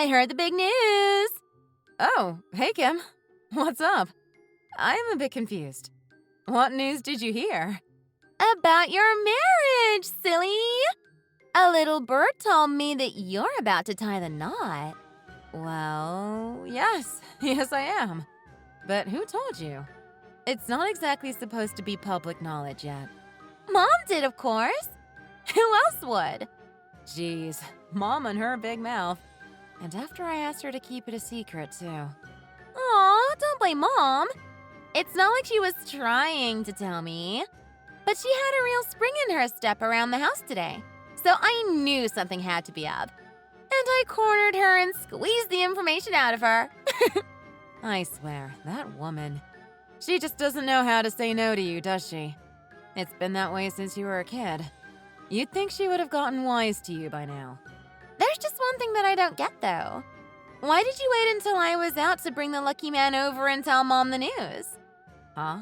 I heard the big news. Oh, hey, Kim. What's up? I'm a bit confused. What news did you hear? About your marriage, silly. A little bird told me that you're about to tie the knot. Well, yes. Yes, I am. But who told you? It's not exactly supposed to be public knowledge yet. Mom did, of course. Who else would? Jeez, Mom and her big mouth. And after I asked her to keep it a secret, too. Aw, don't blame Mom. It's not like she was trying to tell me. But she had a real spring in her step around the house today. So I knew something had to be up. And I cornered her and squeezed the information out of her. I swear, that woman. She just doesn't know how to say no to you, does she? It's been that way since you were a kid. You'd think she would have gotten wise to you by now. There's just one thing that I don't get, though. Why did you wait until I was out to bring the lucky man over and tell Mom the news? Huh?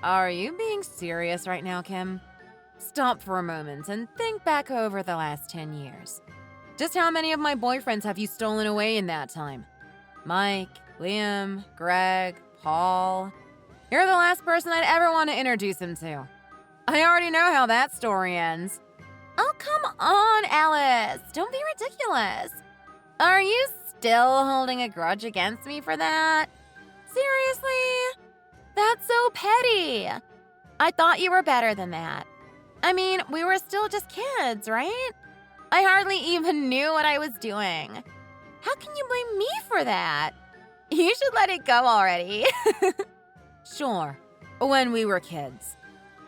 Are you being serious right now, Kim? Stop for a moment and think back over the last 10 years. Just how many of my boyfriends have you stolen away in that time? Mike, Liam, Greg, Paul. You're the last person I'd ever want to introduce him to. I already know how that story ends. Oh, come on, Alice. Don't be ridiculous. Are you still holding a grudge against me for that? Seriously? That's so petty. I thought you were better than that. I mean, we were still just kids, right? I hardly even knew what I was doing. How can you blame me for that? You should let it go already. Sure, when we were kids.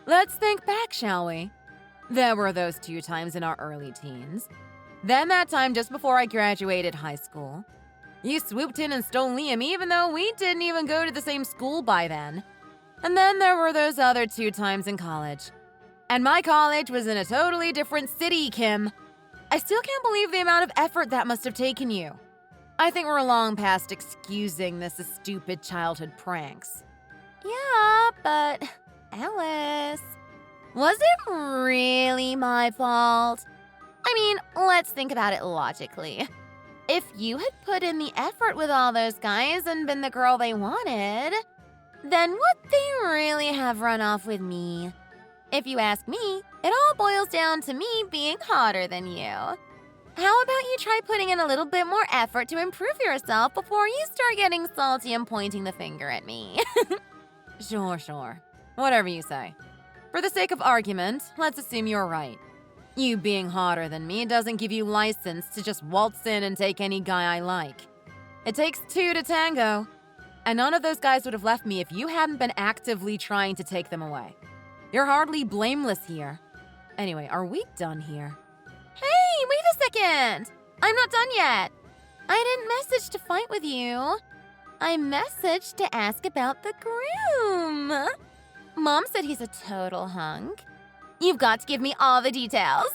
Let's think back, shall we? There were those 2 times in our early teens. Then that time just before I graduated high school. You swooped in and stole Liam even though we didn't even go to the same school by then. And then there were those other 2 times in college. And my college was in a totally different city, Kim. I still can't believe the amount of effort that must have taken you. I think we're long past excusing this as stupid childhood pranks. Yeah, but Alice, was it really my fault? I mean, let's think about it logically. If you had put in the effort with all those guys and been the girl they wanted, then would they really have run off with me? If you ask me, it all boils down to me being hotter than you. How about you try putting in a little bit more effort to improve yourself before you start getting salty and pointing the finger at me? Sure. Whatever you say. For the sake of argument, let's assume you're right. You being hotter than me doesn't give you license to just waltz in and take any guy I like. It takes 2 to tango. And none of those guys would have left me if you hadn't been actively trying to take them away. You're hardly blameless here. Anyway, are we done here? Hey, wait a second! I'm not done yet. I didn't message to fight with you. I messaged to ask about the groom. Mom said he's a total hunk. You've got to give me all the details.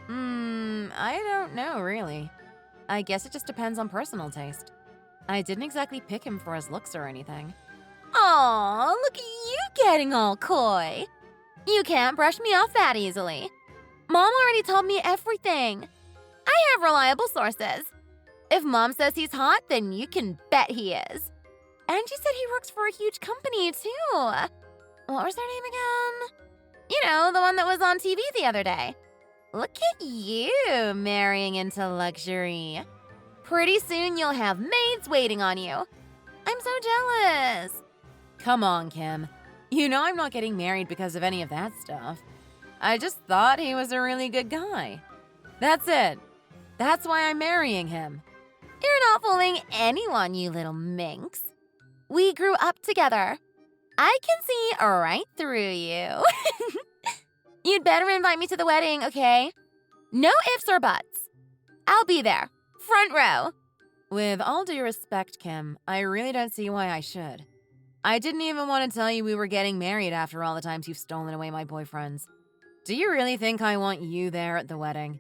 I don't know, really. I guess it just depends on personal taste. I didn't exactly pick him for his looks or anything. Aw, look at you getting all coy. You can't brush me off that easily. Mom already told me everything. I have reliable sources. If Mom says he's hot, then you can bet he is. And she said he works for a huge company, too. What was their name again? You know, the one that was on TV the other day. Look at you marrying into luxury. Pretty soon you'll have maids waiting on you. I'm so jealous. Come on, Kim. You know I'm not getting married because of any of that stuff. I just thought he was a really good guy. That's it. That's why I'm marrying him. You're not fooling anyone, you little minx. We grew up together. I can see right through you. You'd better invite me to the wedding, okay? No ifs or buts. I'll be there, front row. With all due respect, Kim, I really don't see why I should. I didn't even want to tell you we were getting married after all the times you've stolen away my boyfriends. Do you really think I want you there at the wedding?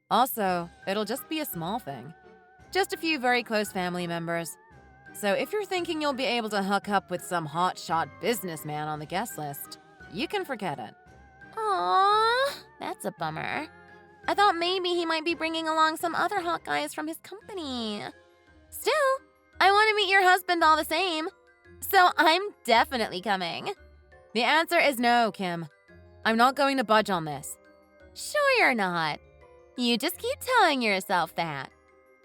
Also, it'll just be a small thing. Just a few very close family members. So if you're thinking you'll be able to hook up with some hotshot businessman on the guest list, you can forget it. Aww, that's a bummer. I thought maybe he might be bringing along some other hot guys from his company. Still, I want to meet your husband all the same. So I'm definitely coming. The answer is no, Kim. I'm not going to budge on this. Sure you're not. You just keep telling yourself that.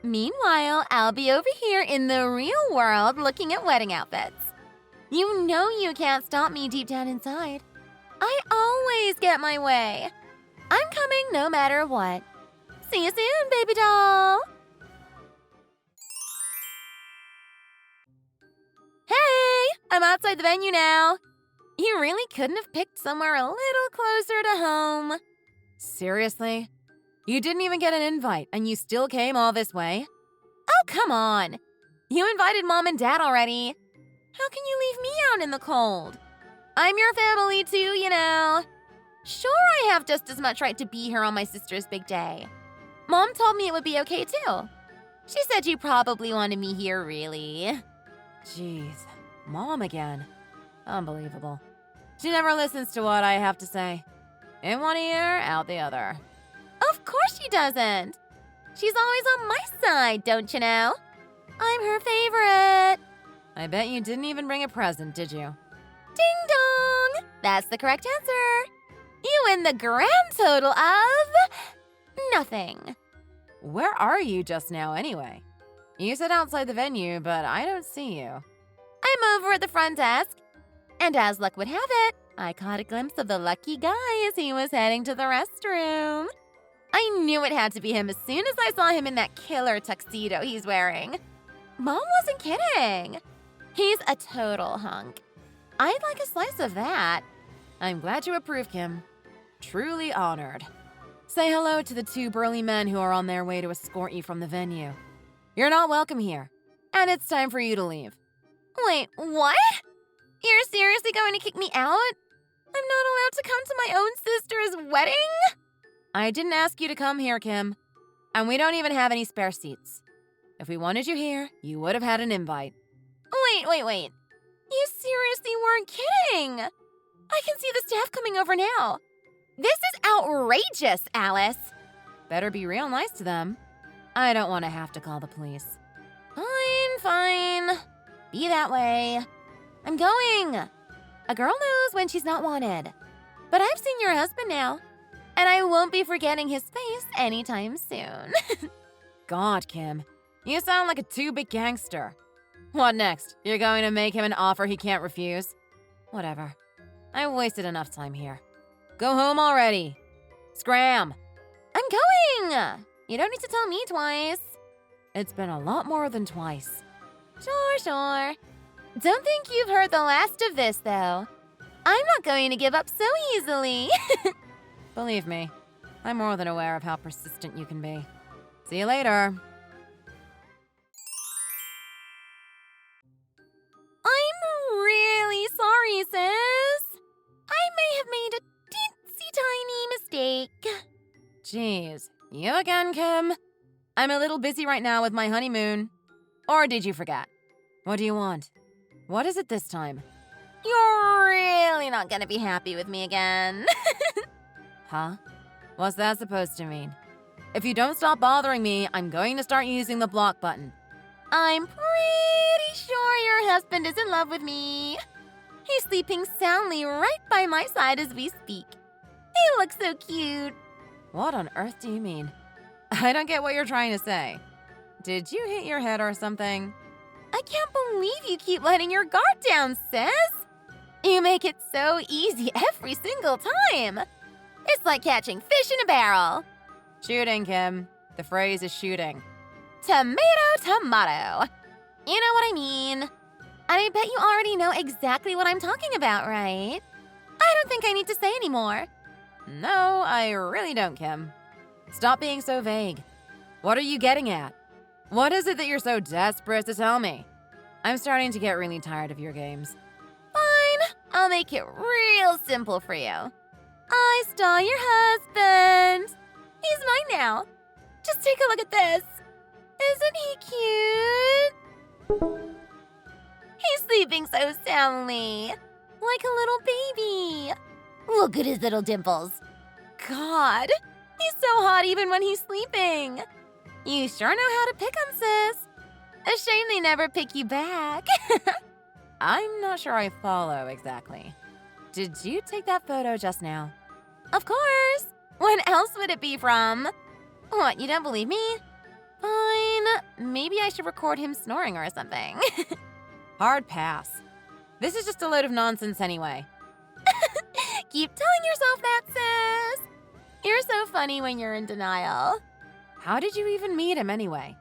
Meanwhile, I'll be over here in the real world looking at wedding outfits. You know you can't stop me deep down inside. I always get my way. I'm coming no matter what. See you soon, baby doll. Hey, I'm outside the venue now. You really couldn't have picked somewhere a little closer to home. Seriously? You didn't even get an invite, and you still came all this way? Oh, come on. You invited Mom and Dad already. How can you leave me out in the cold? I'm your family too, you know. Sure, I have just as much right to be here on my sister's big day. Mom told me it would be okay too. She said you probably wanted me here, really. Jeez, Mom again. Unbelievable. She never listens to what I have to say. In one ear, out the other. Of course she doesn't. She's always on my side, don't you know? I'm her favorite. I bet you didn't even bring a present, did you? Ding dong! That's the correct answer. You win the grand total of nothing. Where are you just now, anyway? You said outside the venue, but I don't see you. I'm over at the front desk. And as luck would have it, I caught a glimpse of the lucky guy as he was heading to the restroom. I knew it had to be him as soon as I saw him in that killer tuxedo he's wearing. Mom wasn't kidding. He's a total hunk. I'd like a slice of that. I'm glad you approve, Kim. Truly honored. Say hello to the two burly men who are on their way to escort you from the venue. You're not welcome here, and it's time for you to leave. Wait, what? You're seriously going to kick me out? I'm not allowed to come to my own sister's wedding? I didn't ask you to come here, Kim, and we don't even have any spare seats. If we wanted you here, you would have had an invite. Wait. You seriously weren't kidding. I can see the staff coming over now. This is outrageous, Alice. Better be real nice to them. I don't want to have to call the police. Fine. Be that way. I'm going. A girl knows when she's not wanted. But I've seen your husband now, and I won't be forgetting his face anytime soon. God, Kim, you sound like a too-big gangster. What next? You're going to make him an offer he can't refuse? Whatever. I wasted enough time here. Go home already. Scram! I'm going! You don't need to tell me twice. It's been a lot more than twice. Sure. Don't think you've heard the last of this, though. I'm not going to give up so easily. Believe me, I'm more than aware of how persistent you can be. See you later. I'm really sorry, sis. I may have made a teensy tiny mistake. Jeez, you again, Kim? I'm a little busy right now with my honeymoon. Or did you forget? What do you want? What is it this time? You're really not gonna be happy with me again. Huh? What's that supposed to mean? If you don't stop bothering me, I'm going to start using the block button. I'm pretty sure your husband is in love with me. He's sleeping soundly right by my side as we speak. He looks so cute. What on earth do you mean? I don't get what you're trying to say. Did you hit your head or something? I can't believe you keep letting your guard down, sis. You make it so easy every single time. It's like catching fish in a barrel. Shooting, Kim. The phrase is shooting. Tomato. You know what I mean. And I bet you already know exactly what I'm talking about, right? I don't think I need to say anymore. No, I really don't, Kim. Stop being so vague. What are you getting at? What is it that you're so desperate to tell me? I'm starting to get really tired of your games. Fine, I'll make it real simple for you. I stole your husband. He's mine now. Just take a look at this. Isn't he cute? He's sleeping so soundly, like a little baby. Look at his little dimples. God, He's so hot even when he's sleeping. You sure know how to pick 'em, sis. A shame they never pick you back. I'm not sure I follow exactly. Did you take that photo just now? Of course. What else would it be from? What, you don't believe me? Fine. Maybe I should record him snoring or something. Hard pass. This is just a load of nonsense anyway. Keep telling yourself that, sis. You're so funny when you're in denial. How did you even meet him anyway?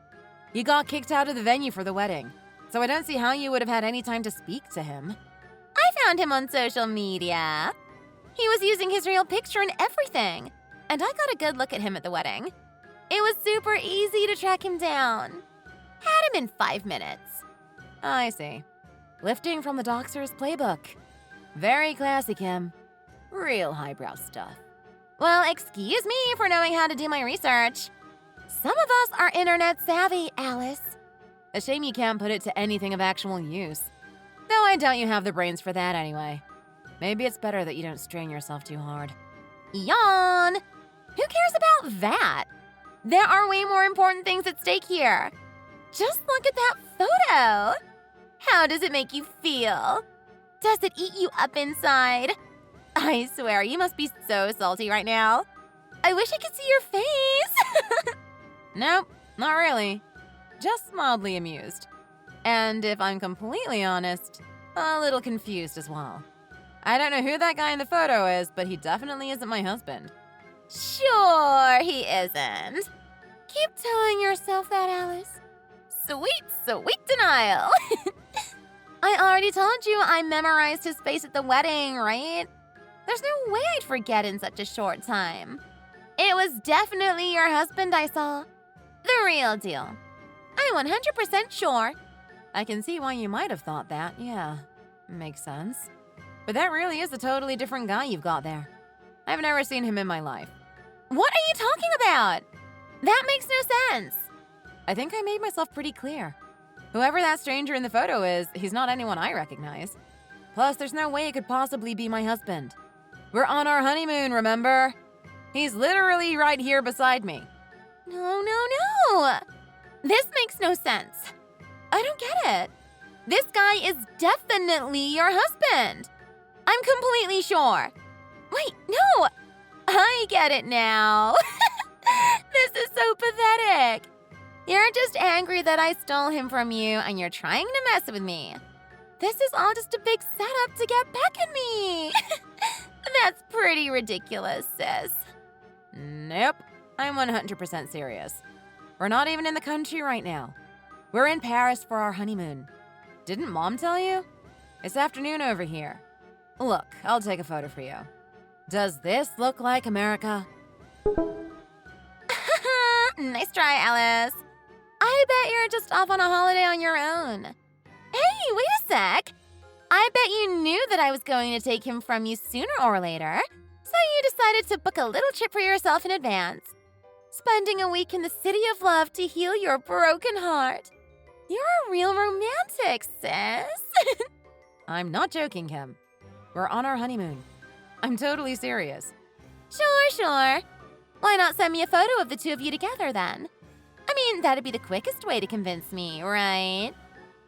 You got kicked out of the venue for the wedding, so I don't see how you would have had any time to speak to him. I found him on social media. He was using his real picture and everything, and I got a good look at him at the wedding. It was super easy to track him down. Had him in 5 minutes. I see. Lifting from the Doxer's playbook. Very classy, Kim. Real highbrow stuff. Well, excuse me for knowing how to do my research. Some of us are internet savvy, Alice. A shame you can't put it to anything of actual use. Though I doubt you have the brains for that anyway. Maybe it's better that you don't strain yourself too hard. Yawn! Who cares about that? There are way more important things at stake here. Just look at that photo. How does it make you feel? Does it eat you up inside? I swear, you must be so salty right now. I wish I could see your face. Nope, not really. Just mildly amused. And if I'm completely honest, a little confused as well. I don't know who that guy in the photo is, but he definitely isn't my husband. Sure, he isn't. Keep telling yourself that, Alice. Sweet, sweet denial. I already told you I memorized his face at the wedding, right? There's no way I'd forget in such a short time. It was definitely your husband I saw. The real deal. I'm 100% sure. I can see why you might have thought that, yeah. Makes sense. But that really is a totally different guy you've got there. I've never seen him in my life. What are you talking about? That makes no sense. I think I made myself pretty clear. Whoever that stranger in the photo is, he's not anyone I recognize. Plus, there's no way it could possibly be my husband. We're on our honeymoon, remember? He's literally right here beside me. No. This makes no sense. I don't get it. This guy is definitely your husband. I'm completely sure. Wait, no. I get it now. This is so pathetic. You're just angry that I stole him from you and you're trying to mess with me. This is all just a big setup to get back at me. That's pretty ridiculous, sis. Nope, I'm 100% serious. We're not even in the country right now. We're in Paris for our honeymoon. Didn't Mom tell you? It's afternoon over here. Look, I'll take a photo for you. Does this look like America? Nice try, Alice. I bet you're just off on a holiday on your own. Hey, wait a sec. I bet you knew that I was going to take him from you sooner or later, so you decided to book a little trip for yourself in advance. Spending a week in the city of love to heal your broken heart. You're a real romantic, sis. I'm not joking, Kim. We're on our honeymoon. I'm totally serious. Sure. Why not send me a photo of the two of you together then? I mean, that'd be the quickest way to convince me, right?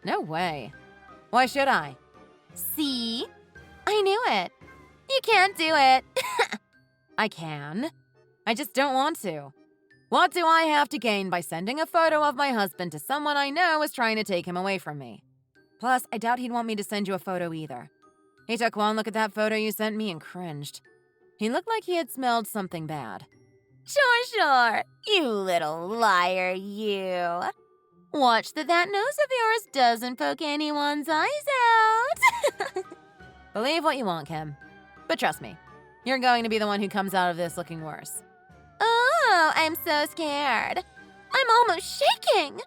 No way. Why should I? See? I knew it. You can't do it. I can. I just don't want to. What do I have to gain by sending a photo of my husband to someone I know is trying to take him away from me? Plus, I doubt he'd want me to send you a photo either. He took one look at that photo you sent me and cringed. He looked like he had smelled something bad. Sure. You little liar, you. Watch that nose of yours doesn't poke anyone's eyes out. Believe what you want, Kim. But trust me, you're going to be the one who comes out of this looking worse. Oh, I'm so scared. I'm almost shaking.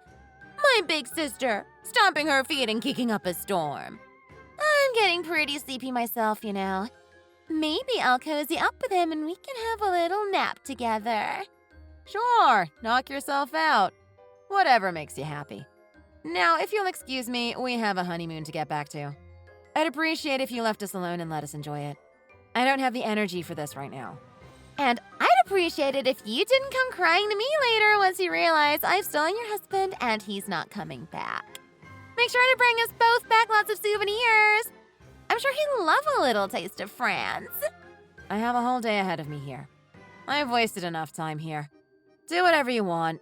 My big sister, stomping her feet and kicking up a storm. I'm getting pretty sleepy myself, you know. Maybe I'll cozy up with him and we can have a little nap together. Sure, knock yourself out. Whatever makes you happy. Now, if you'll excuse me, we have a honeymoon to get back to. I'd appreciate if you left us alone and let us enjoy it. I don't have the energy for this right now. And I'd appreciate it if you didn't come crying to me later once you realize I've stolen your husband and he's not coming back. Make sure to bring us both back lots of souvenirs. I'm sure he'd love a little taste of France. I have a whole day ahead of me here. I've wasted enough time here. Do whatever you want.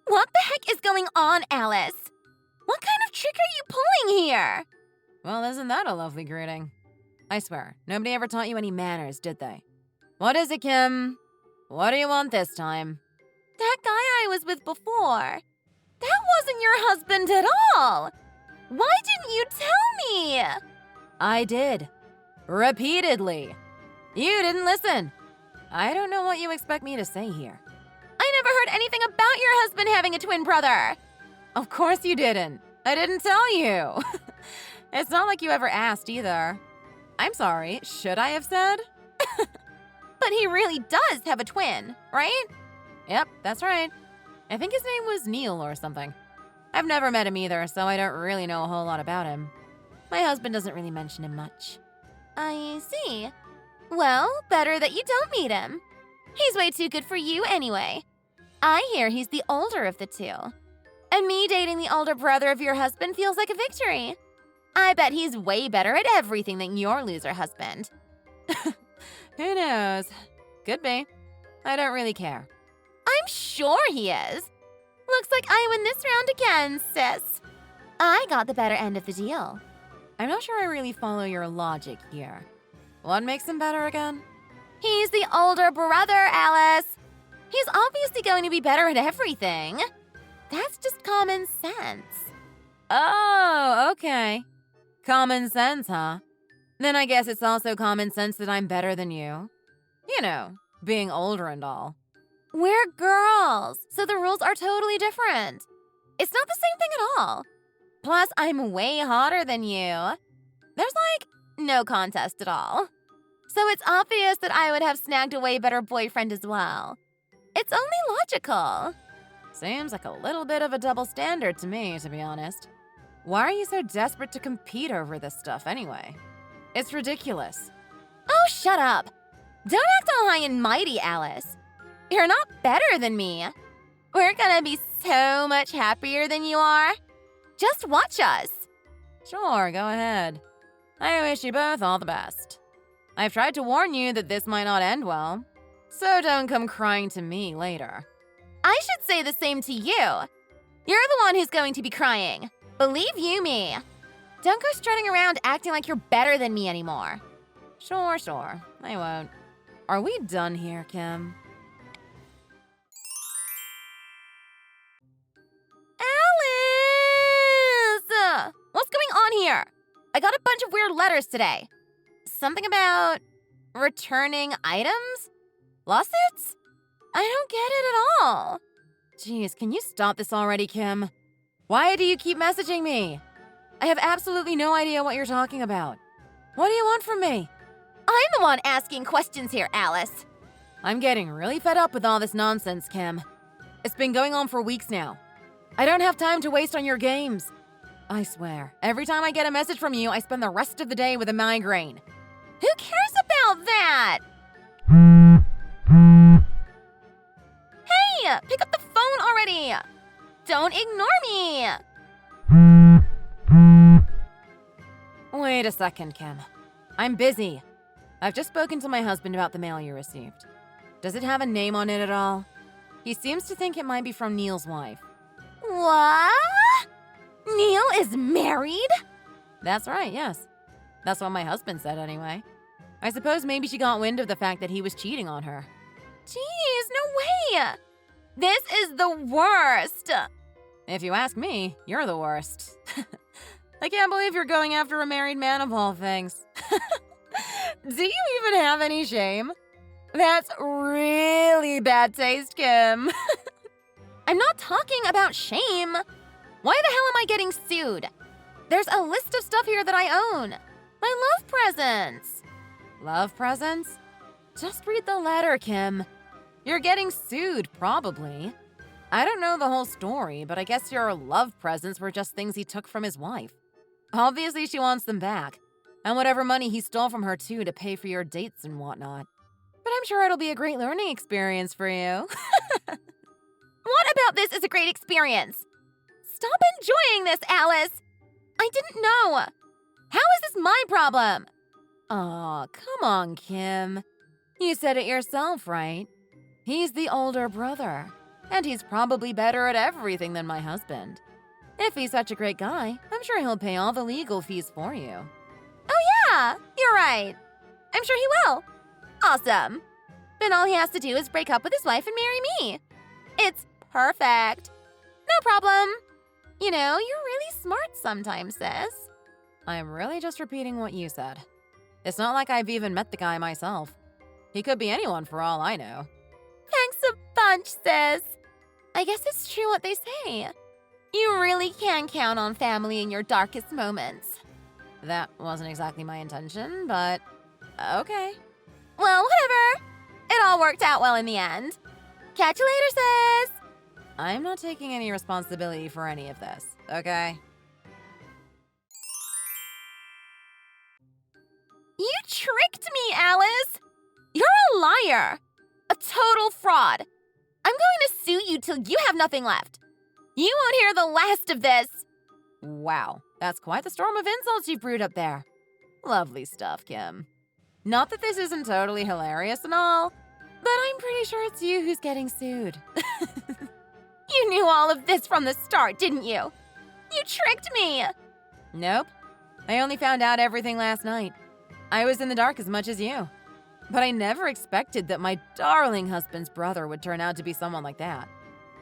What the heck is going on, Alice? What kind of trick are you pulling here? Well, isn't that a lovely greeting? I swear, nobody ever taught you any manners, did they? What is it, Kim? What do you want this time? That guy I was with before. That wasn't your husband at all. Why didn't you tell me? I did. Repeatedly. You didn't listen. I don't know what you expect me to say here. I never heard anything about your husband having a twin brother. Of course you didn't. I didn't tell you. It's not like you ever asked either. I'm sorry, should I have said? But he really does have a twin, right? Yep, that's right. I think his name was Neil or something. I've never met him either, so I don't really know a whole lot about him. My husband doesn't really mention him much. I see. Well, better that you don't meet him. He's way too good for you anyway. I hear he's the older of the two. And me dating the older brother of your husband feels like a victory. I bet he's way better at everything than your loser husband. Who knows? Could be. I don't really care. I'm sure he is. Looks like I win this round again, sis. I got the better end of the deal. I'm not sure I really follow your logic here. What makes him better again? He's the older brother, Alice. He's obviously going to be better at everything. That's just common sense. Oh, okay. Common sense, huh? Then I guess it's also common sense that I'm better than you. You know, being older and all. We're girls, so the rules are totally different. It's not the same thing at all. Plus, I'm way hotter than you. There's like no contest at all. So it's obvious that I would have snagged a way better boyfriend as well. It's only logical. Seems like a little bit of a double standard to me, to be honest. Why are you so desperate to compete over this stuff anyway? It's ridiculous. Oh, shut up. Don't act all high and mighty, Alice. You're not better than me. We're gonna be so much happier than you are. Just watch us. Sure, go ahead. I wish you both all the best. I've tried to warn you that this might not end well, so don't come crying to me later. I should say the same to you. You're the one who's going to be crying. Believe you me. Don't go strutting around acting like you're better than me anymore. Sure, I won't. Are we done here, Kim? Alice! What's going on here? I got a bunch of weird letters today. Something about returning items? Lawsuits? I don't get it at all. Jeez, can you stop this already, Kim? Why do you keep messaging me? I have absolutely no idea what you're talking about. What do you want from me? I'm the one asking questions here, Alice. I'm getting really fed up with all this nonsense, Kim. It's been going on for weeks now. I don't have time to waste on your games. I swear, every time I get a message from you, I spend the rest of the day with a migraine. Who cares about that? Hey, pick up the phone already. Don't ignore me. Wait a second, Kim. I'm busy. I've just spoken to my husband about the mail you received. Does it have a name on it at all? He seems to think it might be from Neil's wife. What? Neil is married? That's right, yes. That's what my husband said anyway. I suppose maybe she got wind of the fact that he was cheating on her. Jeez, no way. This is the worst. If you ask me, you're the worst. I can't believe you're going after a married man of all things. Do you even have any shame? That's really bad taste, Kim. I'm not talking about shame. Why the hell am I getting sued? There's a list of stuff here that I own. My love presents. Love presents? Just read the letter, Kim. You're getting sued, probably. I don't know the whole story, but I guess your love presents were just things he took from his wife. Obviously, she wants them back. And whatever money he stole from her, too, to pay for your dates and whatnot. But I'm sure it'll be a great learning experience for you. What about this is a great experience? Stop enjoying this, Alice! I didn't know! How is this my problem? Aw, come on, Kim. You said it yourself, right? He's the older brother, and he's probably better at everything than my husband. If he's such a great guy, I'm sure he'll pay all the legal fees for you. Oh yeah, you're right. I'm sure he will. Awesome. Then all he has to do is break up with his wife and marry me. It's perfect. No problem. You know, you're really smart sometimes, sis. I'm really just repeating what you said. It's not like I've even met the guy myself. He could be anyone for all I know. Thanks a bunch, sis. I guess it's true what they say. You really can count on family in your darkest moments. That wasn't exactly my intention, but okay. Well, whatever. It all worked out well in the end. Catch you later, sis. I'm not taking any responsibility for any of this, okay? You tricked me, Alice! You're a liar! A total fraud! I'm going to sue you till you have nothing left. You won't hear the last of this! Wow, that's quite the storm of insults you've brewed up there. Lovely stuff, Kim. Not that this isn't totally hilarious and all, but I'm pretty sure it's you who's getting sued. You knew all of this from the start, didn't you? You tricked me! Nope. I only found out everything last night. I was in the dark as much as you. But I never expected that my darling husband's brother would turn out to be someone like that.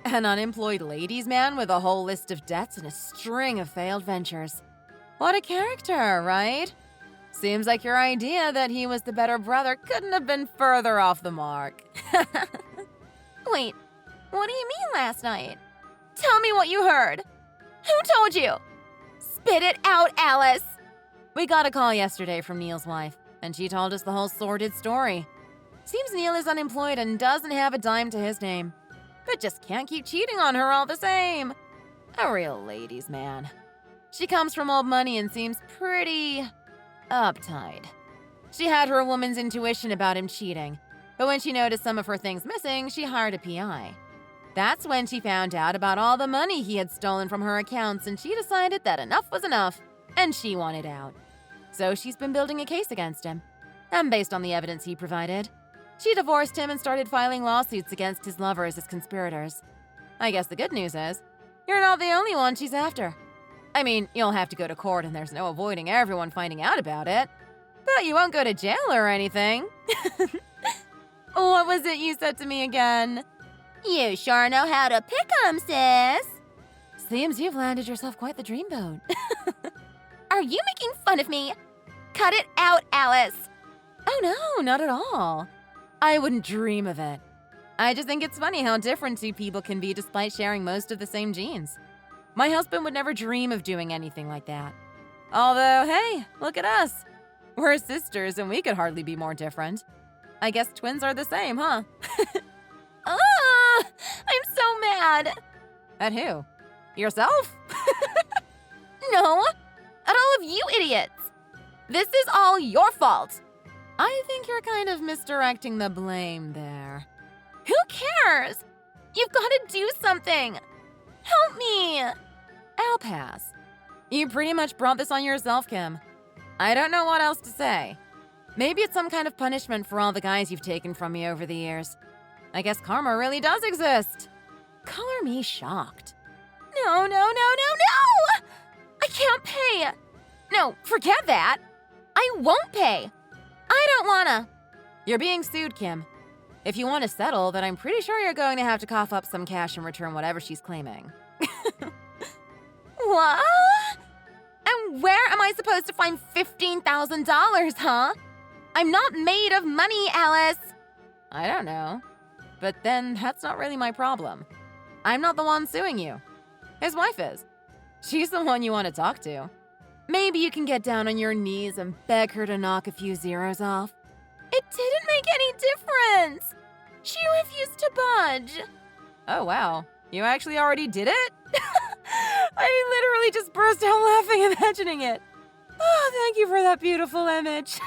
An unemployed ladies' man with a whole list of debts and a string of failed ventures. What a character, right? Seems like your idea that he was the better brother couldn't have been further off the mark. Wait, what do you mean last night? Tell me what you heard. Who told you? Spit it out, Alice. We got a call yesterday from Neil's wife, and she told us the whole sordid story. Seems Neil is unemployed and doesn't have a dime to his name, but just can't keep cheating on her all the same. A real ladies' man. She comes from old money and seems pretty uptight. She had her woman's intuition about him cheating, but when she noticed some of her things missing, she hired a PI. That's when she found out about all the money he had stolen from her accounts, and she decided that enough was enough, and she wanted out. So she's been building a case against him. And based on the evidence he provided, she divorced him and started filing lawsuits against his lovers as conspirators. I guess the good news is, you're not the only one she's after. I mean, you'll have to go to court and there's no avoiding everyone finding out about it. But you won't go to jail or anything. What was it you said to me again? You sure know how to pick 'em, sis. Seems you've landed yourself quite the dreamboat. Are you making fun of me? Cut it out, Alice. Oh no, not at all. I wouldn't dream of it. I just think it's funny how different two people can be despite sharing most of the same genes. My husband would never dream of doing anything like that. Although, hey, look at us. We're sisters and we could hardly be more different. I guess twins are the same, huh? I'm so mad. At who? Yourself? No, at all of you idiots. This is all your fault. I think you're kind of misdirecting the blame there. Who cares? You've got to do something. Help me. I'll pass. You pretty much brought this on yourself, Kim. I don't know what else to say. Maybe it's some kind of punishment for all the guys you've taken from me over the years. I guess karma really does exist. Color me shocked. No. I can't pay. No, forget that. I won't pay. I don't wanna. You're being sued, Kim. If you want to settle, then I'm pretty sure you're going to have to cough up some cash and return whatever she's claiming. What? And where am I supposed to find $15,000, huh? I'm not made of money, Alice. I don't know. But then that's not really my problem. I'm not the one suing you. His wife is. She's the one you want to talk to. Maybe you can get down on your knees and beg her to knock a few zeros off. It didn't make any difference. She refused to budge. Oh, wow. You actually already did it? I literally just burst out laughing imagining it. Oh, thank you for that beautiful image.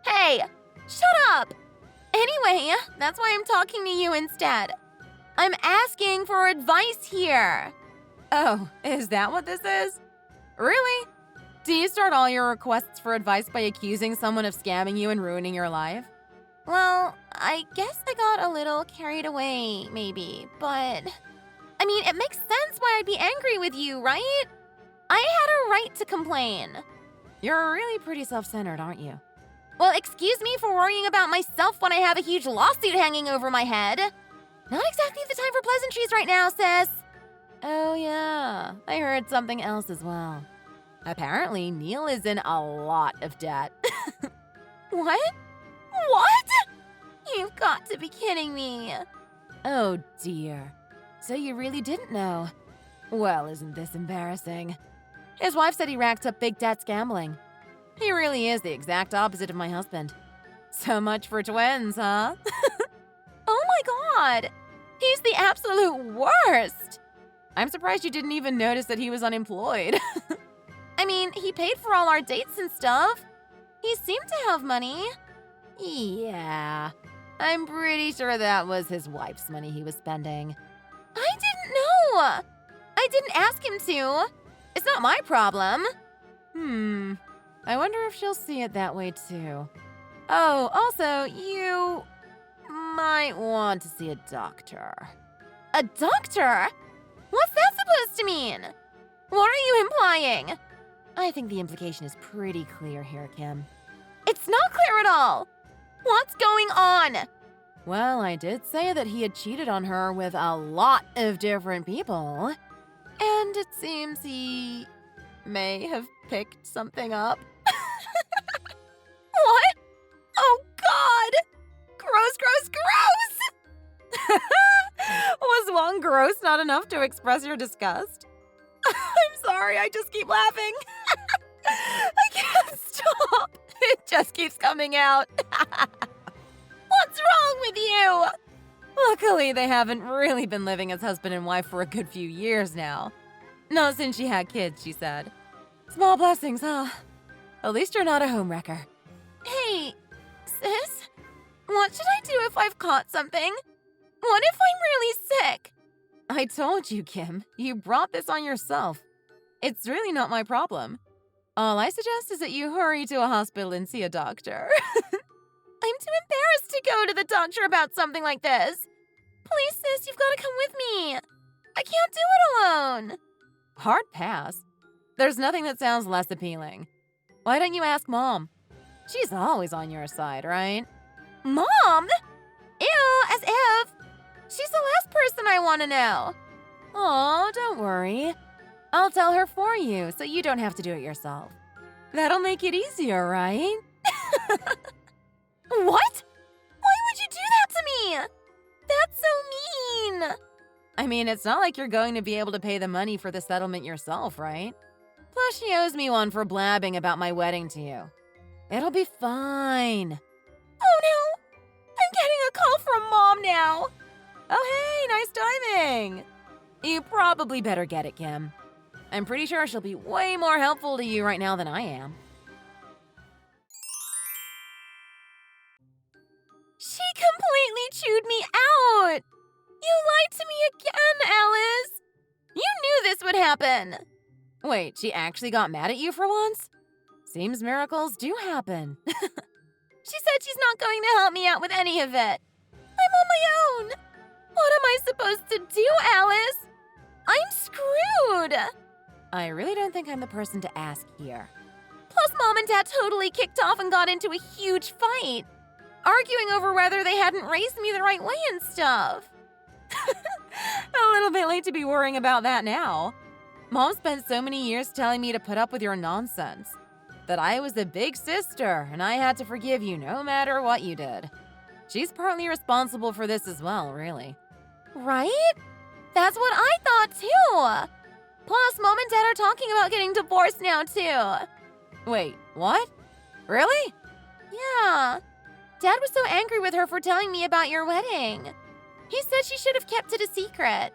Hey, shut up! Anyway, that's why I'm talking to you instead. I'm asking for advice here. Oh, is that what this is? Really? Do you start all your requests for advice by accusing someone of scamming you and ruining your life? Well, I guess I got a little carried away, maybe, but... I mean, it makes sense why I'd be angry with you, right? I had a right to complain. You're really pretty self-centered, aren't you? Well, excuse me for worrying about myself when I have a huge lawsuit hanging over my head. Not exactly the time for pleasantries right now, sis. Oh yeah, I heard something else as well. Apparently, Neil is in a lot of debt. What? What? You've got to be kidding me. Oh dear. So you really didn't know? Well, isn't this embarrassing? His wife said he racked up big debts gambling. He really is the exact opposite of my husband. So much for twins, huh? Oh my god! He's the absolute worst! I'm surprised you didn't even notice that he was unemployed. I mean, he paid for all our dates and stuff. He seemed to have money. Yeah, I'm pretty sure that was his wife's money he was spending. I didn't know! I didn't ask him to. It's not my problem. I wonder if she'll see it that way too. Oh, also, you might want to see a doctor. A doctor? What's that supposed to mean? What are you implying? I think the implication is pretty clear here, Kim. It's not clear at all. What's going on? Well, I did say that he had cheated on her with a lot of different people. And it seems he may have picked something up. What? Oh, God! Gross, gross, gross! Was one gross not enough to express your disgust? I'm sorry, I just keep laughing. I can't stop. It just keeps coming out. What's wrong with you? Luckily, they haven't really been living as husband and wife for a good few years now. Not since she had kids, she said. Small blessings, huh? At least you're not a homewrecker. Hey, sis? What should I do if I've caught something? What if I'm really sick? I told you, Kim. You brought this on yourself. It's really not my problem. All I suggest is that you hurry to a hospital and see a doctor. I'm too embarrassed to go to the doctor about something like this. Please, sis, you've got to come with me. I can't do it alone. Hard pass. There's nothing that sounds less appealing. Why don't you ask Mom? She's always on your side, right? Mom? Ew, as if. She's the last person I want to know. Aw, don't worry. I'll tell her for you so you don't have to do it yourself. That'll make it easier, right? What? Why would you do that to me? That's so mean. I mean, it's not like you're going to be able to pay the money for the settlement yourself, right? Plus, she owes me one for blabbing about my wedding to you. It'll be fine. Oh no! I'm getting a call from Mom now. Oh, hey, nice timing. You probably better get it, Kim. I'm pretty sure she'll be way more helpful to you right now than I am. She completely chewed me out. You lied to me again, Alice. You knew this would happen. Wait, she actually got mad at you for once? Seems miracles do happen. She said she's not going to help me out with any of it. I'm on my own. What am I supposed to do, Alice? I'm screwed. I really don't think I'm the person to ask here. Plus, Mom and Dad totally kicked off and got into a huge fight, arguing over whether they hadn't raised me the right way and stuff. A little bit late to be worrying about that now. Mom spent so many years telling me to put up with your nonsense, that I was a big sister and I had to forgive you no matter what you did. She's partly responsible for this as well, really. Right? That's what I thought too. Plus, Mom and Dad are talking about getting divorced now too. Wait, what? Really? Yeah. Dad was so angry with her for telling me about your wedding. He said she should have kept it a secret.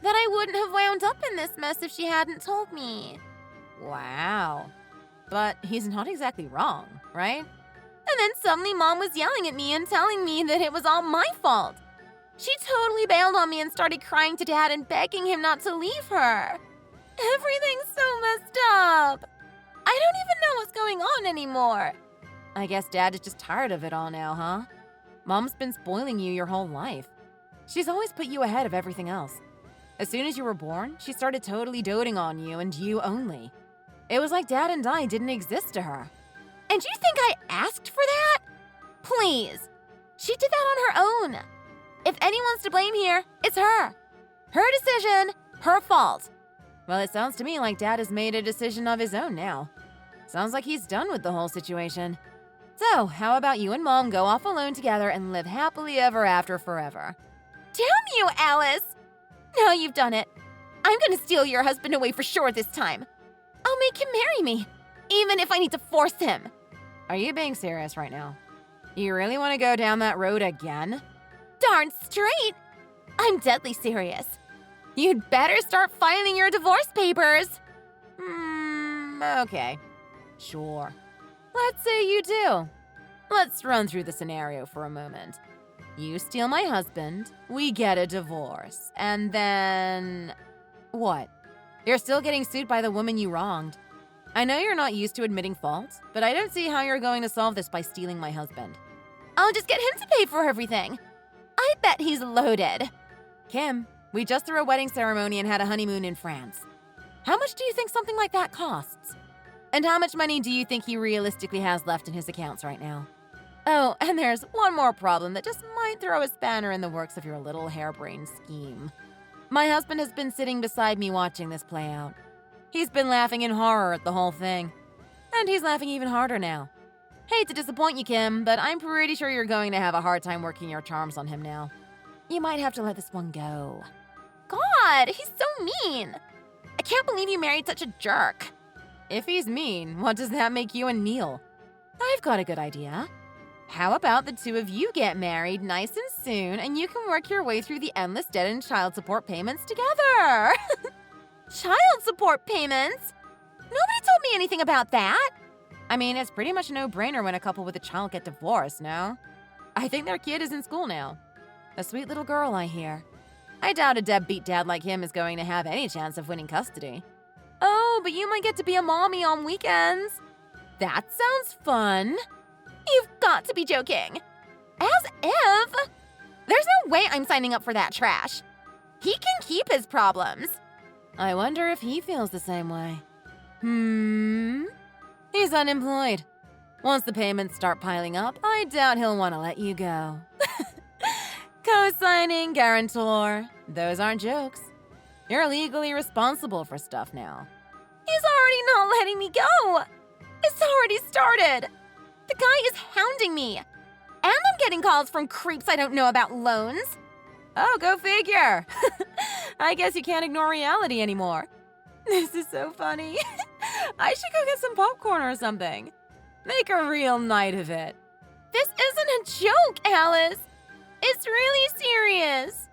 That I wouldn't have wound up in this mess if she hadn't told me. Wow. but he's not exactly wrong, right? And then suddenly Mom was yelling at me and telling me that it was all my fault. She totally bailed on me and started crying to Dad and begging him not to leave her. Everything's so messed up. I don't even know what's going on anymore. I guess Dad is just tired of it all now, huh? Mom's been spoiling you your whole life. She's always put you ahead of everything else. As soon as you were born, she started totally doting on you and you only. It was like Dad and I didn't exist to her. And you think I asked for that? Please. She did that on her own. If anyone's to blame here, it's her. Her decision, her fault. Well, it sounds to me like Dad has made a decision of his own now. Sounds like he's done with the whole situation. So, how about you and Mom go off alone together and live happily ever after forever? Damn you, Alice! Now you've done it. I'm gonna steal your husband away for sure this time. I'll make him marry me, even if I need to force him. Are you being serious right now? You really want to go down that road again? Darn straight! I'm deadly serious. You'd better start filing your divorce papers. Okay. Sure. Let's say you do. Let's run through the scenario for a moment. You steal my husband, we get a divorce, and then… what? You're still getting sued by the woman you wronged. I know you're not used to admitting fault, but I don't see how you're going to solve this by stealing my husband. I'll just get him to pay for everything. I bet he's loaded. Kim, we just threw a wedding ceremony and had a honeymoon in France. How much do you think something like that costs? And how much money do you think he realistically has left in his accounts right now? Oh, and there's one more problem that just might throw a spanner in the works of your little harebrained scheme. My husband has been sitting beside me watching this play out. He's been laughing in horror at the whole thing. And he's laughing even harder now. Hate to disappoint you, Kim, but I'm pretty sure you're going to have a hard time working your charms on him now. You might have to let this one go. God, he's so mean. I can't believe you married such a jerk. If he's mean, what does that make you and Neil? I've got a good idea. How about the two of you get married nice and soon and you can work your way through the endless debt and child support payments together? Child support payments? Nobody told me anything about that. I mean, it's pretty much a no-brainer when a couple with a child get divorced, no? I think their kid is in school now. A sweet little girl, I hear. I doubt a deadbeat dad like him is going to have any chance of winning custody. Oh, but you might get to be a mommy on weekends. That sounds fun. You've got to be joking. As if. There's no way I'm signing up for that trash. He can keep his problems. I wonder if he feels the same way. He's unemployed. Once the payments start piling up, I doubt he'll want to let you go. Co-signing, guarantor, those aren't jokes. You're legally responsible for stuff now. He's already not letting me go. It's already started. The guy is hounding me. And I'm getting calls from creeps I don't know about loans. Oh, go figure. I guess you can't ignore reality anymore. This is so funny. I should go get some popcorn or something. Make a real night of it. This isn't a joke, Alice. It's really serious.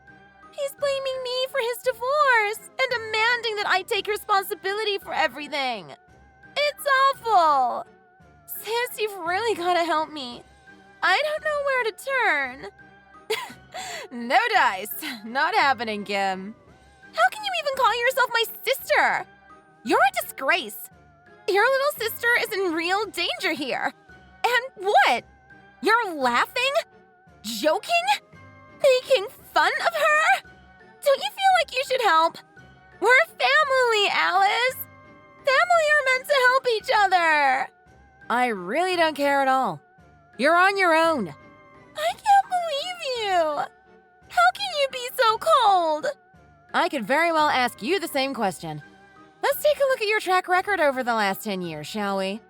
He's blaming me for his divorce and demanding that I take responsibility for everything. It's awful. Sis, you've really got to help me. I don't know where to turn. No dice. Not happening, Kim. How can you even call yourself my sister? You're a disgrace. Your little sister is in real danger here. And what? You're laughing? Joking? Making fun of her? Don't you feel like you should help? We're family, Alice. Family are meant to help each other. I really don't care at all. You're on your own. I can't believe you. How can you be so cold? I could very well ask you the same question. Let's take a look at your track record over the last 10 years, shall we?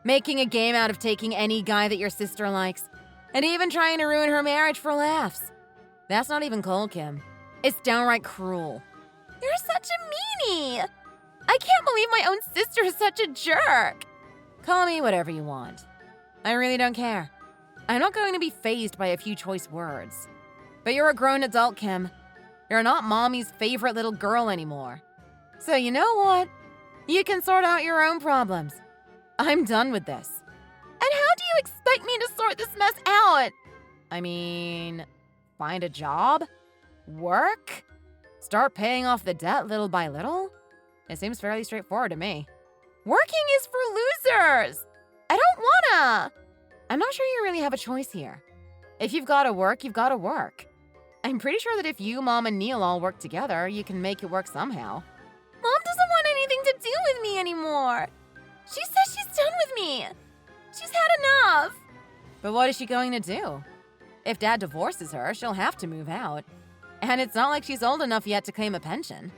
Making a game out of taking any guy that your sister likes, and even trying to ruin her marriage for laughs. That's not even cold, Kim. It's downright cruel. You're such a meanie. I can't believe my own sister is such a jerk. Call me whatever you want. I really don't care. I'm not going to be fazed by a few choice words. But you're a grown adult, Kim. You're not Mommy's favorite little girl anymore. So you know what? You can sort out your own problems. I'm done with this. And how do you expect me to sort this mess out? I mean, find a job? Work? Start paying off the debt little by little? It seems fairly straightforward to me. Working is for losers. I don't wanna. I'm not sure you really have a choice here. If you've gotta work, you've gotta work. I'm pretty sure that if you, Mom, and Neil all work together, you can make it work somehow. Mom doesn't want anything to do with me anymore. She says she's done with me. She's had enough. But what is she going to do? If Dad divorces her, she'll have to move out. And it's not like she's old enough yet to claim a pension.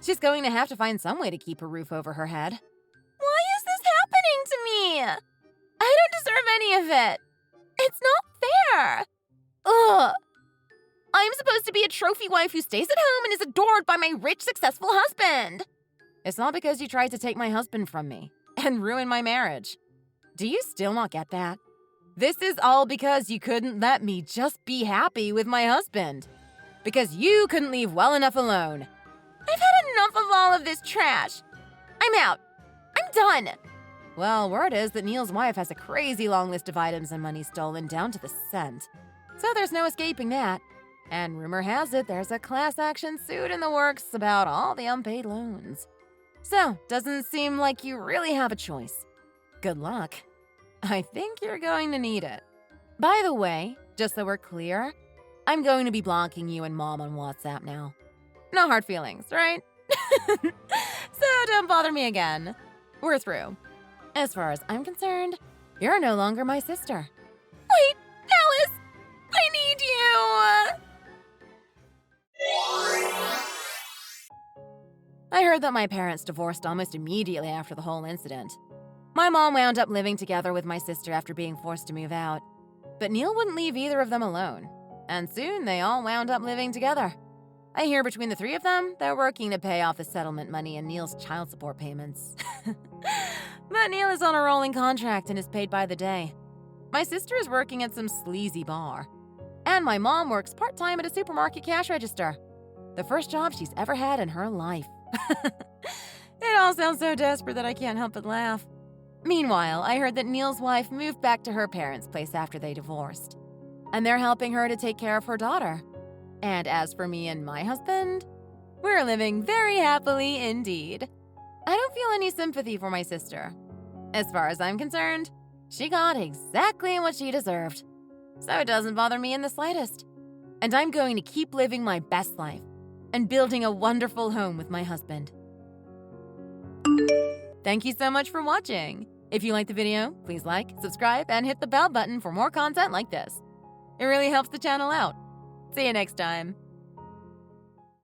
She's going to have to find some way to keep a roof over her head. Why is this happening to me? I don't deserve any of it. It's not fair. Ugh. I'm supposed to be a trophy wife who stays at home and is adored by my rich, successful husband. It's not because you tried to take my husband from me and ruin my marriage. Do you still not get that? This is all because you couldn't let me just be happy with my husband. Because you couldn't leave well enough alone. I've had enough of all of this trash. I'm out. I'm done. Well, word is that Neil's wife has a crazy long list of items and money stolen down to the cent. So there's no escaping that. And rumor has it there's a class action suit in the works about all the unpaid loans. So, doesn't seem like you really have a choice. Good luck. I think you're going to need it. By the way, just so we're clear, I'm going to be blocking you and Mom on WhatsApp now. No hard feelings, right? So don't bother me again. We're through. As far as I'm concerned, you're no longer my sister. Wait, Alice! I need you! I heard that my parents divorced almost immediately after the whole incident. My mom wound up living together with my sister after being forced to move out. But Neil wouldn't leave either of them alone. And soon they all wound up living together. I hear between the three of them, they're working to pay off the settlement money and Neil's child support payments. But Neil is on a rolling contract and is paid by the day. My sister is working at some sleazy bar. And my mom works part-time at a supermarket cash register. The first job she's ever had in her life. It all sounds so desperate that I can't help but laugh. Meanwhile, I heard that Neil's wife moved back to her parents' place after they divorced. And they're helping her to take care of her daughter. And as for me and my husband, we're living very happily indeed. I don't feel any sympathy for my sister. As far as I'm concerned, she got exactly what she deserved. So it doesn't bother me in the slightest. And I'm going to keep living my best life and building a wonderful home with my husband. Thank you so much for watching. If you liked the video, please like, subscribe, and hit the bell button for more content like this. It really helps the channel out. See you next time.